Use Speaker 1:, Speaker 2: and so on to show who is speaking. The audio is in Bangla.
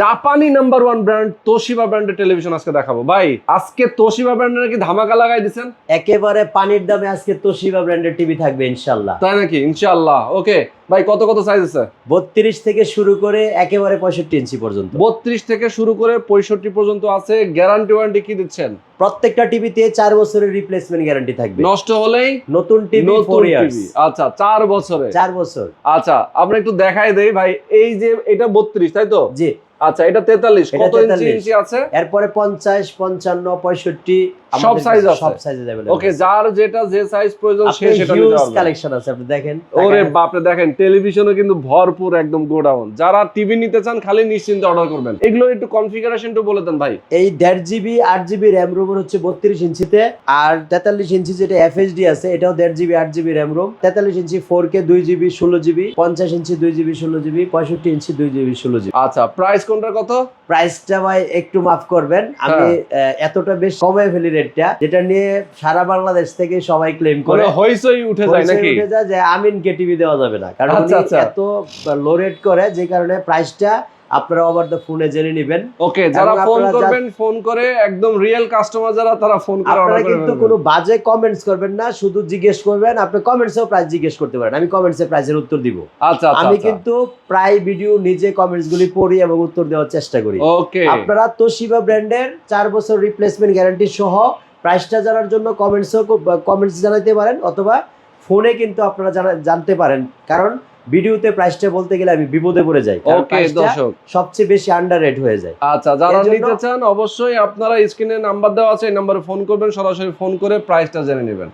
Speaker 1: জাপানি নাম্বার ওয়ান ব্র্যান্ড তোশিবা ব্র্যান্ডের টেলিভিশন আজকে দেখাবো ভাই। আজকে তোশিবা ব্র্যান্ডের নাকি ধামাকা লাগাই দিচ্ছেন,
Speaker 2: একেবারে পানির দামে আজকে তোশিবা ব্র্যান্ডের টিভি থাকবে ইনশাআল্লাহ।
Speaker 1: তাই নাকি? ইনশাআল্লাহ। ওকে ভাই, কত কত সাইজ আছে?
Speaker 2: 32 থেকে শুরু করে একেবারে 65 ইঞ্চি পর্যন্ত।
Speaker 1: 32 থেকে শুরু করে 65 পর্যন্ত আছে। গ্যারান্টি ওয়ারেন্টি কি দিচ্ছেন?
Speaker 2: প্রত্যেকটা টিভিতে 4 বছরের রিপ্লেসমেন্ট গ্যারান্টি থাকবে,
Speaker 1: নষ্ট হলেই
Speaker 2: নতুন টিভি 4 ইয়ার্স।
Speaker 1: আচ্ছা 4 বছরে।
Speaker 2: 4 বছর।
Speaker 1: আচ্ছা আমরা একটু দেখাই দেই ভাই। এই যে এটা 32 তাই তো?
Speaker 2: জি।
Speaker 1: আচ্ছা এটা 43,
Speaker 2: এটা
Speaker 1: কত
Speaker 2: 43
Speaker 1: ইঞ্চি আছে?
Speaker 2: এরপরে 50, 55, 65
Speaker 1: সব সাইজ আছে,
Speaker 2: সব সাইজে अवेलेबल।
Speaker 1: ওকে, যার যেটা যে সাইজ প্রয়োজন সে সেটা নিতে
Speaker 2: হিউজ
Speaker 1: পারবে।
Speaker 2: কালেকশন আছে, আপনি দেখেন।
Speaker 1: ওরে বাপরে, দেখেন টেলিভিশনও কিন্তু ভরপুর একদম গোডাউন। যারা টিভি নিতে চান খালি নিশ্চিন্তে অর্ডার করবেন। এগুলো একটু কনফিগারেশনটা বলে দেন ভাই।
Speaker 2: এই 1.5 জিবি 8 জিবি র্যাম রোম হচ্ছে 32 ইঞ্চিতে, আর 43 ইঞ্চি যেটা এফএইচডি আছে এটাও 1.5 জিবি 8 জিবি র্যাম রোম। 43 ইঞ্চি 4K 2 জিবি 16 জিবি, 50 ইঞ্চি 2 জিবি 16 জিবি, 65 ইঞ্চি 2 জিবি 16 জিবি।
Speaker 1: আচ্ছা প্রাইস কোনটার কত?
Speaker 2: প্রাইসটা ভাই একটু মাফ করবেন, আমি এতটা বেশ কমায় ফেলি রেটটা, যেটা নিয়ে সারা বাংলাদেশ থেকে সবাই ক্লেম করে
Speaker 1: হইসই উঠে যায় নাকি?
Speaker 2: উঠে যায় যে আমিনকে টিভি দেওয়া যাবে না, কারণ উনি এত লো রেট করে, যে কারণে প্রাইসটা আপনারা ওভার দ্য ফোনে জেনে নেবেন।
Speaker 1: ওকে, যারা ফোন করবেন ফোন করে একদম রিয়েল কাস্টমার যারা, তারা ফোন করে অর্ডার করবেন।
Speaker 2: কিন্তু কোনো বাজে কমেন্টস করবেন না, শুধু জিজ্ঞেস করবেন। আপনি কমেন্টসেও প্রাইস জিজ্ঞেস করতে পারেন, আমি কমেন্টসে প্রাইসের উত্তর দিব।
Speaker 1: আচ্ছা
Speaker 2: আমি কিন্তু প্রায় ভিডিও নিজে কমেন্টস গুলি পড়ি এবং উত্তর দেওয়ার চেষ্টা করি।
Speaker 1: ওকে,
Speaker 2: আপনারা তোশিবা ব্র্যান্ডের 4 বছর রিপ্লেসমেন্ট গ্যারান্টি সহ প্রাইসটা জানার জন্য কমেন্টস জানাতে পারেন, অথবা ফোনে কিন্তু আপনারা জানতে পারেন, কারণ ভিডিওতে প্রাইসটা বলতে গেলে আমি বিপদে পড়ে যাই।
Speaker 1: ওকে দর্শক,
Speaker 2: সবচেয়ে বেশি আন্ডাররেট হয়ে যায়।
Speaker 1: আচ্ছা যারা নিতে চান অবশ্যই আপনারা স্ক্রিনে নাম্বার দেওয়া আছে, এই নম্বরে ফোন করবেন, সরাসরি ফোন করে প্রাইসটা জেনে নেবেন।